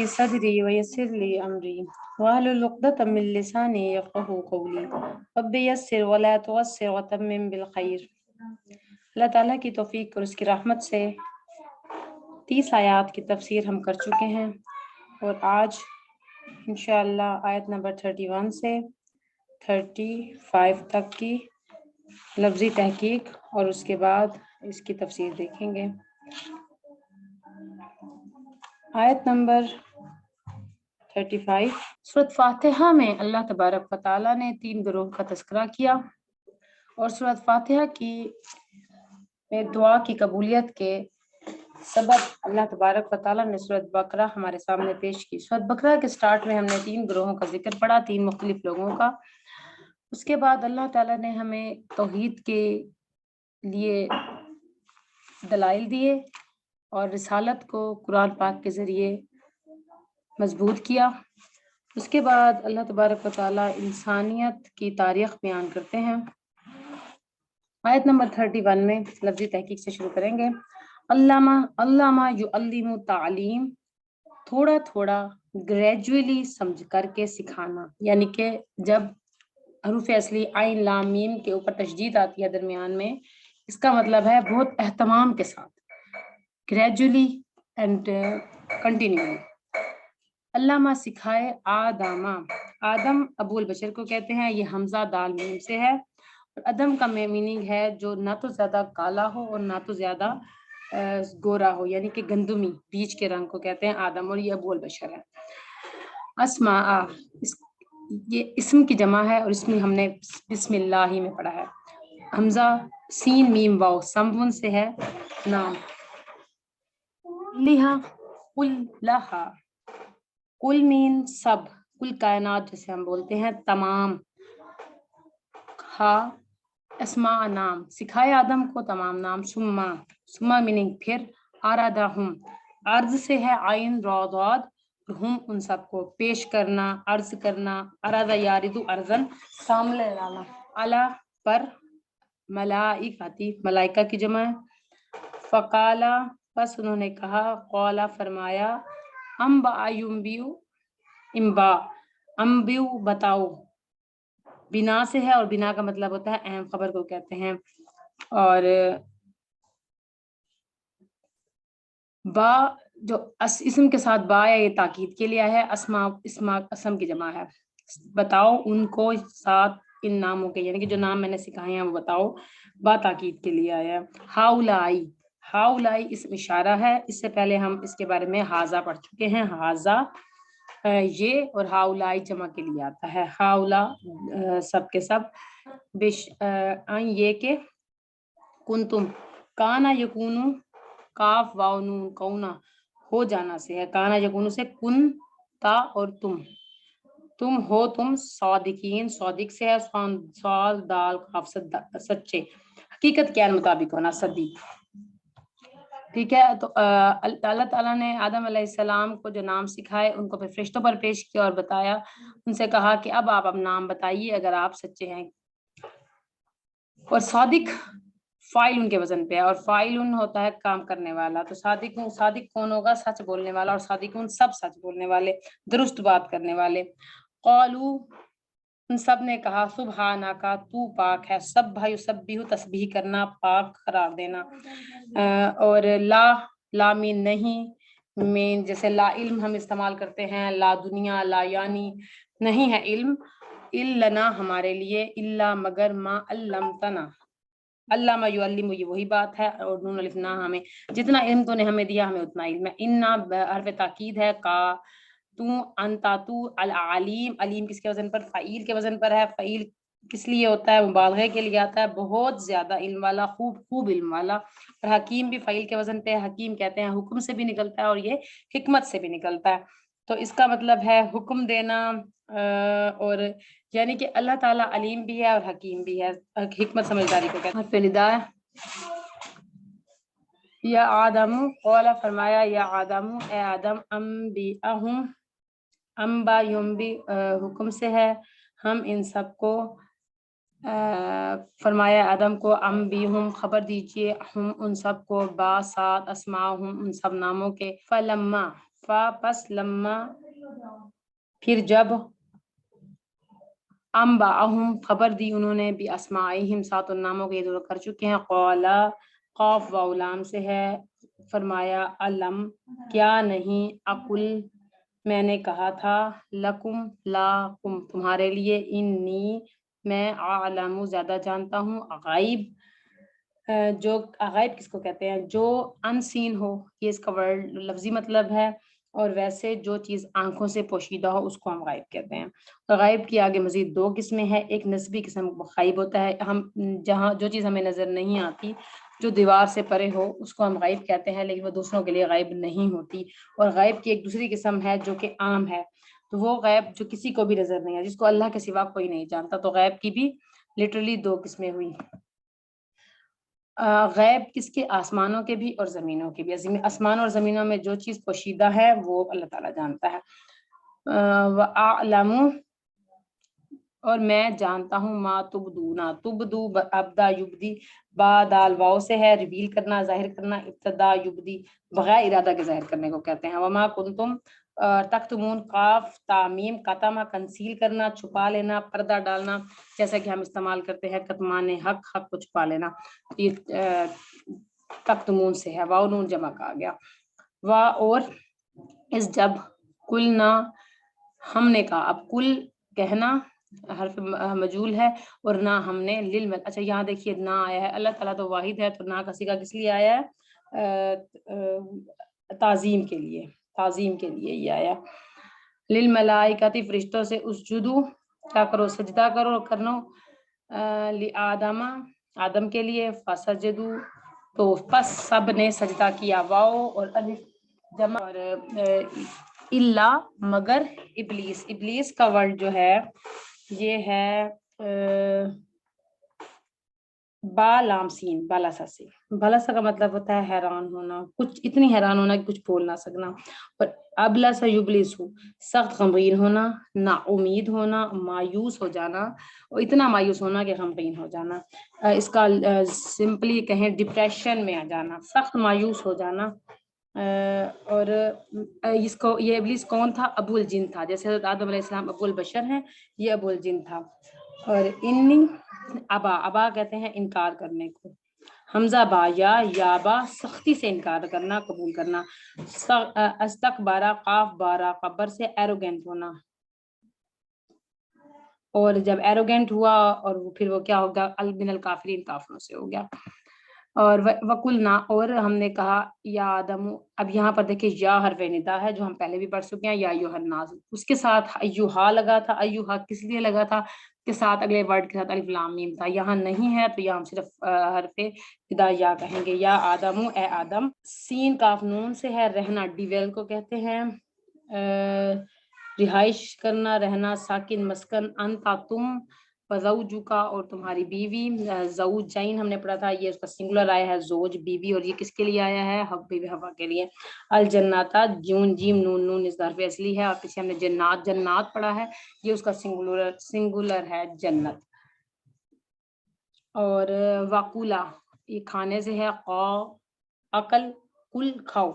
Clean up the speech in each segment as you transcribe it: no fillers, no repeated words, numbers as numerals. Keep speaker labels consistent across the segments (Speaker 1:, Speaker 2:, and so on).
Speaker 1: صدری ویسر لی امری واحلل عقدۃ من لسانی یفقہوا قولی رب یسر ولا تعسر وتمم بالخیر۔ اللہ تعالیٰ کی توفیق اور اس کی رحمت سے 30 آیات کی تفسیر ہم کر چکے ہیں، اور آج انشاءاللہ آیت نمبر 31 سے 35 تک کی لفظی تحقیق اور اس کے بعد اس کی تفسیر دیکھیں گے۔ آیت نمبر 35 سورۃ فاتحہ میں اللہ تبارک و تعالیٰ نے 3 گروہ کا تذکرہ کیا، اور سورۃ فاتحہ کی دعا کی قبولیت کے سبب اللہ تبارک و تعالیٰ نے سورۃ بقرہ ہمارے سامنے پیش کی۔ سورۃ بقرہ کے سٹارٹ میں ہم نے 3 گروہوں کا ذکر پڑھا، 3 مختلف لوگوں کا۔ اس کے بعد اللہ تعالیٰ نے ہمیں توحید کے لیے دلائل دیے اور رسالت کو قرآن پاک کے ذریعے مضبوط کیا۔ اس کے بعد اللہ تبارک و تعالیٰ انسانیت کی تاریخ بیان کرتے ہیں۔ آیت نمبر 31 میں لفظی تحقیق سے شروع کریں گے۔ علامہ یعلم تعلیم، تھوڑا تھوڑا گریجولی سمجھ کر کے سکھانا، یعنی کہ جب حروف اصلی عین لام میم کے اوپر تشدید آتی ہے درمیان میں، اس کا مطلب ہے بہت اہتمام کے ساتھ، گریجولی اینڈ کنٹینیولی۔ علامہ سکھائے آدم ابو البشر کو کہتے ہیں، یہ حمزہ دال میم سے ہے، اور ادم کا میننگ ہے جو نہ تو زیادہ کالا ہو اور نہ تو زیادہ گورا ہو، یعنی کہ گندمی، بیچ کے رنگ کو کہتے ہیں آدم، اور یہ ابو البشر ہے۔ اسماء، یہ اسم کی جمع ہے، اور اس میں ہم نے بسم اللہ ہی میں پڑھا ہے۔ حمزہ سین میم واو سمون سے ہے نام۔ لہا قل لہا، کل مین سب، کل کائنات جسے ہم بولتے ہیں تمام، ہا اسماء نام، سکھائے آدم کو تمام نام، سما میننگ پھر، آرادہم عرض سے ہے عین را ضاد، ہم ان سب کو پیش کرنا، عرض کرنا، ارادہ یاردو ارزن سامنے لانا، علی پر، ملائکتی ملائکہ کی جمع ہے۔ فقالا پس انہوں نے کہا، قولا فرمایا، امبیو بتاؤ، بنا سے ہے، اور بنا کا مطلب ہوتا ہے اہم خبر کو کہتے ہیں، اور با جو اسم کے ساتھ با یا یہ تاکید کے لیے ہے، اسما اسم کی جمع ہے، بتاؤ ان کو ساتھ ان ناموں کے، یعنی کہ جو نام میں نے سکھائے ہیں وہ بتاؤ، با تاکید کے لیے آیا ہے۔ ہاؤلائی اسم اشارہ ہے، اس سے پہلے ہم اس کے بارے میں ہاذا پڑھ چکے ہیں، ہاذا یہ، اور ہاؤلائی جمع کے لیے آتا ہے، ہاؤلا سب کے سب، یہ کہ کنتم کانا یکونو، کاف واو نون کونا ہو جانا سے ہے، کانا یکونو سے کن تا، اور تم ہو تم، صادقین صادق سے ہے، صاد دال کاف سچے، حقیقت کے مطابق ہونا، صدیق، ٹھیک ہے۔ تو اللہ تعالیٰ نے آدم علیہ السلام کو جو نام سکھائے ان کو پھر فرشتوں پر پیش کیا اور بتایا، ان سے کہا کہ اب آپ نام بتائیے اگر آپ سچے ہیں، اور صادق فاعل ان کے وزن پہ ہے، اور فاعل ہوتا ہے کام کرنے والا، تو صادق کون ہوگا؟ سچ بولنے والا، اور صادقون سب سچ بولنے والے، درست بات کرنے والے۔ قالو ان سب نے کہا، سبحانکا تو پاک ہے، سب یسبح تسبیح کرنا، پاک قرار دینا، اور لا مین نہیں، مین جیسے لا علم ہم استعمال کرتے ہیں، لا دنیا، لا یعنی نہیں ہے علم، لنا ہمارے لیے، الا مگر، ما علمتنا، علامہ یعلم یہ وہی بات ہے، اور نون الف نا، ہمیں جتنا علم تو نے ہمیں دیا ہمیں اتنا علم ہے، انا حرف تاکید ہے، کا تو، انتا تو، العلیم، علیم کس کے وزن پر؟ فعیل کے وزن پر ہے، فعیل کس لیے ہوتا ہے؟ مبالغے کے لیے آتا ہے، بہت زیادہ علم والا، خوب علم والا، اور حکیم بھی فعیل کے وزن پہ ہے، حکیم کہتے ہیں حکم سے بھی نکلتا ہے، اور یہ حکمت سے بھی نکلتا ہے، تو اس کا مطلب ہے حکم دینا، اور یعنی کہ اللہ تعالیٰ علیم بھی ہے اور حکیم بھی ہے، حکمت سمجھداری کو کہتے ہیں۔ ندا یا آدم، قولا فرمایا، یا آدم اے آدم، امبا یمبی حکم سے ہے، ہم ان سب کو، فرمایا آدم کو، انبیہم خبر دیجئے، ہم ان سب کو، با سات، اسماءہم ان سب ناموں کے، پس لما پھر جب انبأہم خبر دی انہوں نے بھی اسمائہم سات ناموں کے یہ دور کر چکے ہیں، قالا قاف واو لام سے ہے، فرمایا علم کیا نہیں، اقل میں نے کہا تھا، لکم لاکم تمہارے لیے، انی میں اعلم زیادہ جانتا ہوں، غائب جو غائب کس کو کہتے ہیں؟ جو ان سین ہو، یہ اس کا ورڈ لفظی مطلب ہے، اور ویسے جو چیز آنکھوں سے پوشیدہ ہو اس کو ہم غائب کہتے ہیں۔ غائب کی آگے مزید دو قسمیں ہیں، ایک نسبی قسم غائب ہوتا ہے، ہم جہاں جو چیز ہمیں نظر نہیں آتی، جو دیوار سے پرے ہو، اس کو ہم غائب کہتے ہیں، لیکن وہ دوسروں کے لیے غائب نہیں ہوتی۔ اور غائب کی ایک دوسری قسم ہے جو کہ عام ہے، تو وہ غائب جو کسی کو بھی نظر نہیں ہے، جس کو اللہ کے سوا کوئی نہیں جانتا، تو غائب کی بھی لٹرلی دو قسمیں ہوئی۔ غیب کس کے؟ آسمانوں کے بھی اور زمینوں کے بھی۔ آسمان اور زمینوں میں جو چیز پوشیدہ ہے وہ اللہ تعالیٰ جانتا ہے۔ وَأَعْلَمُ اور میں جانتا ہوں، ما تبدونا، تبدو ابدا یبدی، با دال واو سے ہے، ریویل کرنا، ظاہر کرنا، ابتدا یبدی بغیر ارادہ کے ظاہر کرنے کو کہتے ہیں۔ وما کنتم تکتمون، قاف تامیم، قتمہ کنسیل کرنا، چھپا لینا، پردہ ڈالنا، جیسا کہ ہم استعمال کرتے ہیں کتمان حق، حق کو چھپا لینا، یہ تکتمون سے ہے، واو نون جمع کا آ گیا۔ وا اور اس جب کلنا ہم نے کہا، اب کل کہنا حرف مجول ہے، اور نہ ہم نے اچھا یہاں دیکھیے نہ آیا ہے، اللہ تعالیٰ تو واحد ہے، تو نہ کا صیغہ کس لیے آیا ہے؟ تعظیم کے لیے، تعظیم کے لیے یہ آیا۔ للملائکۃ فرشتوں سے، اسجدو کیا کرو؟ سجدہ کرو، کرنو، لآدم آدم کے لیے، فسجدو تو پس سب نے سجدہ کیا، واو اور الف جمع، اور الا مگر ابلیس، ابلیس کا ورڈ جو ہے یہ ہے با لام سین، بالاسا سے، بالاسا کا مطلب ہوتا ہے حیران ہونا، کچھ اتنی حیران ہونا کہ کچھ بول نہ سکنا، اور ابلسا یبلس ہو سخت غمگین ہونا، نا امید ہونا، مایوس ہو جانا، اور اتنا مایوس ہونا کہ غمگین ہو جانا، اس کا سمپلی کہیں ڈپریشن میں آ جانا، سخت مایوس ہو جانا۔ اور اس کو یہ ابلیس کون تھا؟ ابو الجن تھا، جیسے حضرت آدم علیہ السلام ابو البشر ہیں، یہ ابو الجن تھا۔ اور انی ابا، ابا کہتے ہیں انکار کرنے کو، حمزہ با یا با سختی سے انکار کرنا، قبول کرنا، استکبارہ قاف بارہ قبر سے ایروگینٹ ہونا، اور جب ایروگینٹ ہوا اور پھر وہ کیا ہوگا؟ من الکافرین، کافروں سے ہو گیا۔ اور وقلنا اور ہم نے کہا، یا آدم، اب یہاں پر دیکھیں یا حرف ندا ہے جو ہم پہلے بھی پڑھ چکے ہیں، یا ایھا الناس، اس کے ساتھ ایھا لگا تھا، ایھا کس لیے لگا تھا؟ کے ساتھ اگلے ورڈ کے ساتھ الف لام میم تھا، یہاں نہیں ہے تو یہاں ہم صرف حرف ندا یا کہیں گے، یا آدم، اے آدم، سین کاف نون سے ہے، رہنا ڈیویل کو کہتے ہیں، رہائش کرنا، رہنا، ساکن مسکن، انتا تم، وزوجکا اور تمہاری بیوی، زوجین ہم نے پڑھا تھا، یہ اس کا سنگولر آیا ہے، زوج بیوی، اور یہ کس کے لیے آیا ہے؟ حب بیوی حوا کے لیے۔ الجناتا جون جیم نون نون اس ظرف اصلی ہے، اور پیچھے ہم نے جنات جنات پڑھا ہے، یہ اس کا سنگولر ہے جنت۔ اور وقولا یہ کھانے سے ہے، قو عقل، کل کھاؤ۔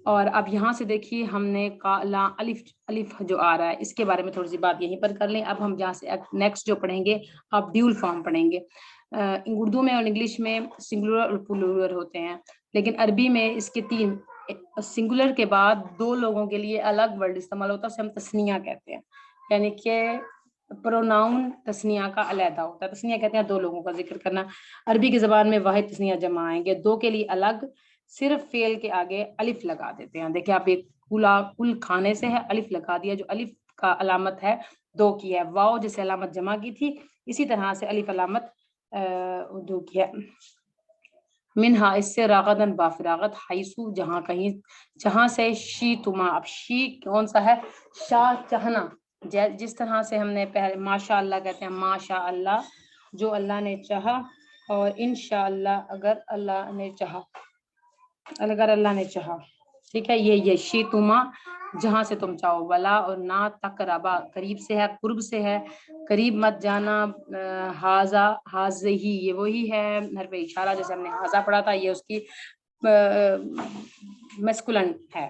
Speaker 1: اور اب یہاں سے دیکھیے ہم نے لا الف جو آ رہا ہے اس کے بارے میں تھوڑی سی بات یہیں پر کر لیں۔ اب ہم جہاں سے نیکسٹ جو پڑھیں گے آپ ڈیول فارم پڑھیں گے، اردو میں اور انگلش میں سنگولر اور پلورل ہوتے ہیں، لیکن عربی میں اس کے تین، سنگولر کے بعد دو لوگوں کے لیے الگ ورڈ استعمال ہوتا ہے، اسے ہم تسنیہ کہتے ہیں، یعنی کہ پروناؤن تسنیہ کا علیحدہ ہوتا ہے، تسنیہ کہتے ہیں دو لوگوں کا ذکر کرنا۔ عربی کی زبان میں واحد تسنیہ جمع آئیں گے، دو کے لیے الگ، صرف فعل کے آگے الف لگا دیتے ہیں۔ دیکھیں آپ، ایک کل کھانے سے ہے، الف لگا دیا، جو الف کا علامت ہے دو کی ہے، واو جیسے علامت جمع کی تھی اسی طرح سے الف علامت دو کی ہے۔ منہا اس سے، راغدن با فراغت، حیثو جہاں کہیں، جہاں سے، شی تما، اب شی کون سا ہے؟ شاہ چاہنا، جس طرح سے ہم نے پہلے ماشاء اللہ کہتے ہیں، ماشاء اللہ جو اللہ نے چاہا، اور انشاءاللہ اگر اللہ نے چاہا، اگر اللہ نے چاہا، ٹھیک ہے، یہ شی تما جہاں سے تم چاہو، ولا اور نہ تقربا قریب سے ہے، قرب سے ہے، قریب مت جانا، ہاذا ہاذہی یہ وہی ہے، حرف اشارہ جیسے ہم نے ہاذا پڑھا تھا، یہ اس کی مسکولن ہے،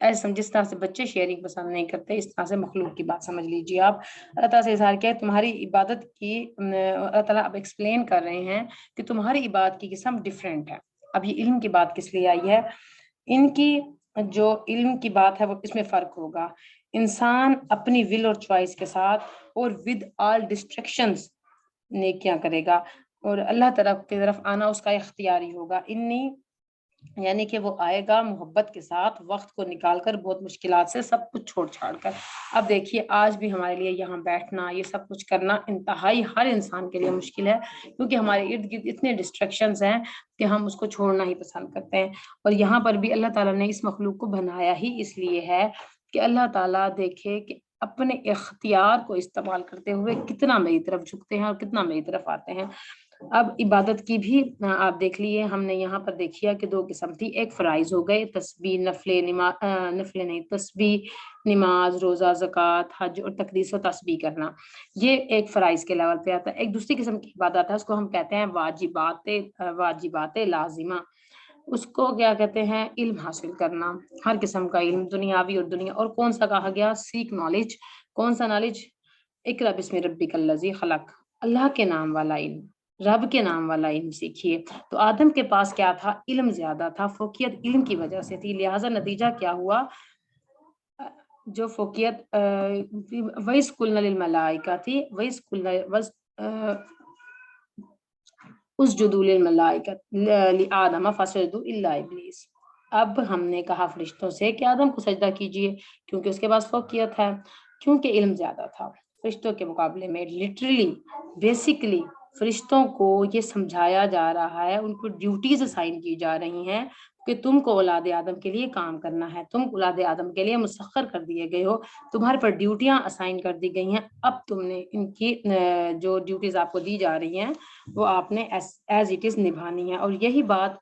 Speaker 1: ایسے جس طرح سے بچے شیئرنگ پسند نہیں کرتے، اس طرح سے مخلوق کی بات سمجھ لیجیے آپ۔ اللہ تعالیٰ سے اظہار کیا ہے تمہاری عبادت کی، اللہ تعالیٰ اب ایکسپلین کر رہے ہیں کہ تمہاری عبادت کی قسم ڈفرینٹ ہے۔ اب یہ علم کی بات کس لیے آئی ہے؟ ان کی جو علم کی بات ہے وہ اس میں فرق ہوگا۔ انسان اپنی ول اور چوائس کے ساتھ اور ود آل ڈسٹریکشنز نیکیاں کرے گا، اور اللہ طرف کی طرف آنا اس کا اختیاری ہوگا۔ انی یعنی کہ وہ آئے گا محبت کے ساتھ، وقت کو نکال کر، بہت مشکلات سے، سب کچھ چھوڑ چھاڑ کر۔ اب دیکھیے آج بھی ہمارے لیے یہاں بیٹھنا، یہ سب کچھ کرنا انتہائی ہر انسان کے لیے مشکل ہے، کیونکہ ہمارے ارد گرد اتنے ڈسٹریکشنز ہیں کہ ہم اس کو چھوڑنا ہی پسند کرتے ہیں۔ اور یہاں پر بھی اللہ تعالیٰ نے اس مخلوق کو بنایا ہی اس لیے ہے کہ اللہ تعالیٰ دیکھے کہ اپنے اختیار کو استعمال کرتے ہوئے کتنا میری طرف جھکتے ہیں اور کتنا میری طرف آتے ہیں۔ اب عبادت کی بھی آپ دیکھ لیے، ہم نے یہاں پر دیکھیا کہ دو قسم تھی، ایک فرائض ہو گئے، تسبیح، نفل نہیں، تسبیح، نماز، روزہ، زکوٰۃ، حج اور تقدیس و تسبیح کرنا، یہ ایک فرائض کے لیول پہ آتا ہے۔ ایک دوسری قسم کی عبادت ہے، اس کو ہم کہتے ہیں واجبات لازمہ۔ اس کو کیا کہتے ہیں؟ علم حاصل کرنا، ہر قسم کا علم، دنیاوی اور دنیا، اور کون سا کہا گیا؟ Seek knowledge. کون سا نالج؟ اقرا بسم ربک الذی خلق، اللہ کے نام والا علم، رب کے نام والا علم سیکھیے۔ تو آدم کے پاس کیا تھا؟ علم زیادہ تھا، فوقیت علم کی وجہ سے تھی، لہٰذا نتیجہ کیا ہوا؟ جو فوقیت وَإِذْ قُلْنَا لِلْمَلَائِكَةِ اسجدوا للملائکۃ لآدم فسجدوا الا ابلیس۔ اب ہم نے کہا فرشتوں سے کہ آدم کو سجدہ کیجیے، کیونکہ اس کے پاس فوقیت ہے، کیونکہ علم زیادہ تھا فرشتوں کے مقابلے میں۔ لٹرلی بیسیکلی فرشتوں کو یہ سمجھایا جا رہا ہے، ان کو ڈیوٹیز اسائن کی جا رہی ہیں کہ تم کو اولاد آدم کے لیے کام کرنا ہے، تم اولاد آدم کے لیے مسخر کر دیے گئے ہو، تمہارے پر ڈیوٹیاں اسائن کر دی گئی ہیں، اب تم نے ان کی جو ڈیوٹیز آپ کو دی جا رہی ہیں وہ آپ نے ایز اٹ از نبھانی ہے۔ اور یہی بات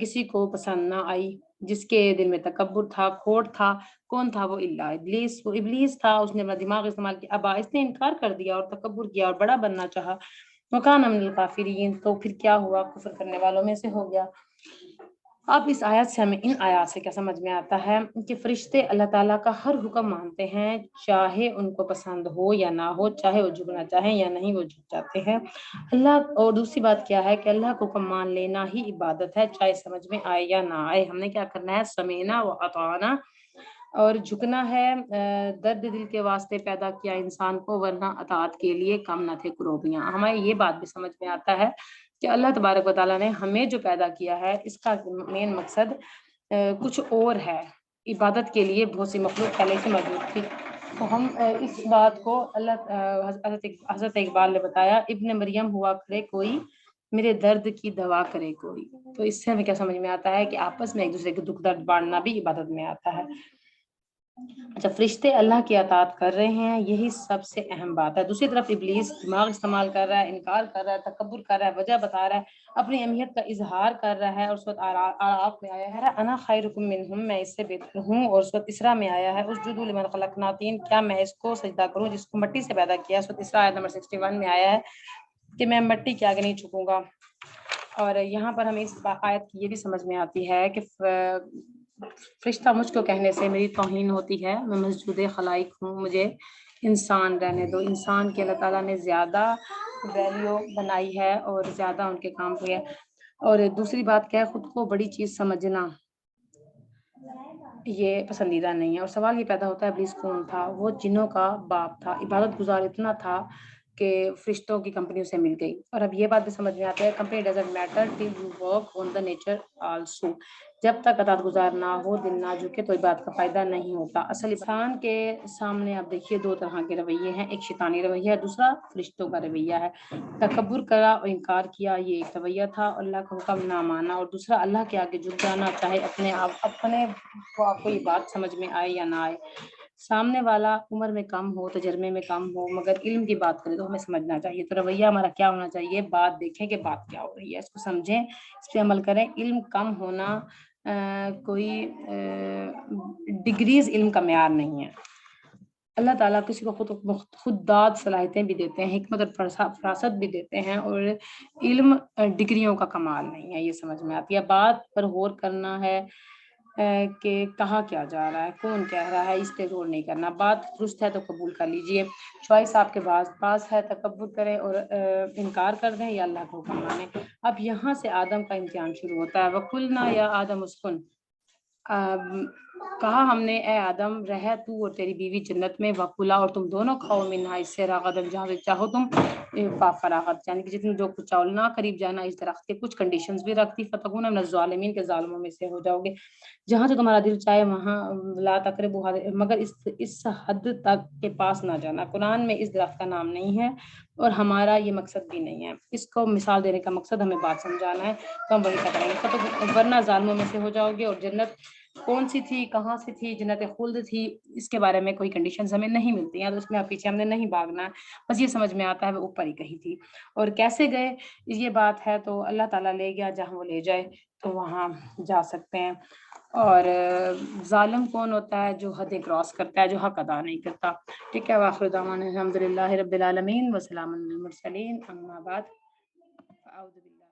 Speaker 1: کسی کو پسند نہ آئی، جس کے دل میں تکبر تھا، کھوٹ تھا، کون تھا وہ؟ الا ابلیس، وہ ابلیس تھا، اس نے اپنا دماغ استعمال کیا، ابا، اس نے انکار کر دیا اور تکبر کیا اور بڑا بننا چاہا، وکان من الکافرین، تو پھر کیا ہوا؟ کفر کرنے والوں میں سے ہو گیا۔ اب اس آیت سے ہمیں، ان آیات سے کیا سمجھ میں آتا ہے کہ فرشتے اللہ تعالیٰ کا ہر حکم مانتے ہیں، چاہے ان کو پسند ہو یا نہ ہو، چاہے وہ جھکنا چاہیں یا نہیں، وہ جھک جاتے ہیں اللہ۔ اور دوسری بات کیا ہے کہ اللہ کو حکم مان لینا ہی عبادت ہے، چاہے سمجھ میں آئے یا نہ آئے۔ ہم نے کیا کرنا ہے؟ سمینا و اطعنا، اور جھکنا ہے درد دل کے واسطے پیدا کیا انسان کو، ورنہ اطاعت کے لیے کم نہ تھے کروبیاں۔ ہمیں یہ بات بھی سمجھ میں آتا ہے کہ اللہ تبارک و تعالیٰ نے ہمیں جو پیدا کیا ہے اس کا مین مقصد کچھ اور ہے۔ عبادت کے لیے بہت سی مخلوق پہلے سے موجود تھی، تو ہم اس بات کو حضرت اقبال نے بتایا، ابن مریم ہوا کھڑے کوئی، میرے درد کی دوا کرے کوئی۔ تو اس سے ہمیں کیا سمجھ میں آتا ہے کہ آپس میں ایک دوسرے کے دکھ درد بانٹنا بھی عبادت میں آتا ہے۔ اچھا، فرشتے اللہ کی اطاعت کر رہے ہیں، یہی سب سے اہم بات ہے۔ دوسری طرف ابلیس دماغ استعمال کر رہا ہے، انکار کر رہا ہے، تکبر کر رہا ہے، وجہ بتا رہا ہے، اپنی اہمیت کا اظہار کر رہا ہے۔ اور سورۃ اعراف میں آیا ہے انا خیرکم منہم، میں اس سے بہتر ہوں۔ اور سورۃ اسراء میں آیا ہے اسجدوا لمن خلقنا طین، کیا میں اس کو سجدہ کروں جس کو مٹی سے پیدا کیا۔ سورۃ اسراء آیت نمبر 61 میں آیا ہے کہ میں مٹی کے آگے نہیں جھکوں گا۔ اور یہاں پر ہمیں اس آیت کی یہ بھی سمجھ میں آتی ہے کہ فرشتہ مجھ کو کہنے سے میری توہین ہوتی ہے، میں مسجود خلائق ہوں، مجھے انسان رہنے دو۔ انسان کے اللہ تعالیٰ نے زیادہ ویلیو بنائی ہے اور زیادہ ان کے کام ہوئے۔ اور دوسری بات کیا ہے؟ خود کو بڑی چیز سمجھنا یہ پسندیدہ نہیں ہے۔ اور سوال یہ پیدا ہوتا ہے ابلیس کون تھا؟ وہ جنوں کا باپ تھا، عبادت گزار اتنا تھا کہ فرشتوں کی کمپنی اسے مل گئی۔ اور اب یہ بات بھی سمجھ میں آتا ہے company doesn't matter till you work on the nature also, جب تک اطاعت گزار نہ ہو، دل نہ جھکے، تو اس بات کا فائدہ نہیں ہوتا۔ اصل انسان کے سامنے آپ دیکھیے دو طرح کے رویے ہیں، ایک شیطانی رویہ ہے، دوسرا فرشتوں کا رویہ ہے۔ تکبر کرا اور انکار کیا، یہ ایک رویہ تھا، اللہ کا حکم نہ مانا، اور دوسرا اللہ کے آگے جھک جانا، چاہے اپنے آپ کو یہ بات سمجھ میں آئے یا نہ آئے۔ سامنے والا عمر میں کم ہو، تجربے میں کم ہو، مگر علم کی بات کرے تو ہمیں سمجھنا چاہیے۔ تو رویہ ہمارا کیا ہونا چاہیے؟ بات دیکھیں کہ بات کیا ہو رہی ہے، اس کو سمجھیں، اس پہ عمل کریں۔ علم کم ہونا کوئی ڈگریز علم کا معیار نہیں ہے۔ اللہ تعالیٰ کسی کو خودداد صلاحیتیں بھی دیتے ہیں، حکمت اور فراست بھی دیتے ہیں، اور علم ڈگریوں کا کمال نہیں ہے، یہ سمجھ میں آتی ہے۔ بات پر غور کرنا ہے، کہ کہا کیا جا رہا ہے، کون کہہ رہا ہے، اس پہ غور نہیں کرنا، بات درست ہے تو قبول کر لیجئے، چوائس آپ کے پاس ہے، تکبر کریں اور انکار کر دیں یا اللہ کو حکم مانیں۔ اب یہاں سے آدم کا امتحان شروع ہوتا ہے، وَقُلْنَا يَا آدَمُ اسْكُنْ، کہا ہم نے اے آدم رہ تو اور تیری بیوی جنت میں، وکلا اور تم دونوں کھاؤ منہا اس سے، راغدن جہاں سے چاہو تم، فراغت یعنی کہ جتنے جو کچھ چاہو، نہ قریب جانا اس درخت کے، کچھ کنڈیشنز بھی رکھتی، فتکون من الظالمین کے ظالموں میں سے ہو جاؤ گے، جہاں سے تمہارا دل چاہے وہاں، لا تقربوا مگر اس حد تک کے پاس نہ جانا، قرآن میں اس درخت کا نام نہیں ہے اور ہمارا یہ مقصد بھی نہیں ہے، اس کو مثال دینے کا مقصد ہمیں بات سمجھانا ہے تو ہم وہی کریں گے، ورنہ ظالموں میں سے ہو جاؤ گے۔ اور جنت کون سی تھی، کہاں سے تھی، جنت خلد تھی، اس کے بارے میں کوئی کنڈیشنز ہمیں نہیں ملتی ہیں، تو اس میں اب پیچھے ہم نے نہیں بھاگنا ہے، بس یہ سمجھ میں آتا ہے وہ اوپر ہی کہیں تھی، اور کیسے گئے یہ بات ہے تو اللہ تعالیٰ لے گیا جہاں وہ لے جائے تو وہاں جا سکتے ہیں۔ اور ظالم کون ہوتا ہے؟ جو حدیں کراس کرتا ہے، جو حق ادا نہیں کرتا۔ ٹھیک ہے، وآخر دعوانا الحمد للہ رب العالمین وسلام علی المرسلین، اما بعد، اعوذ باللہ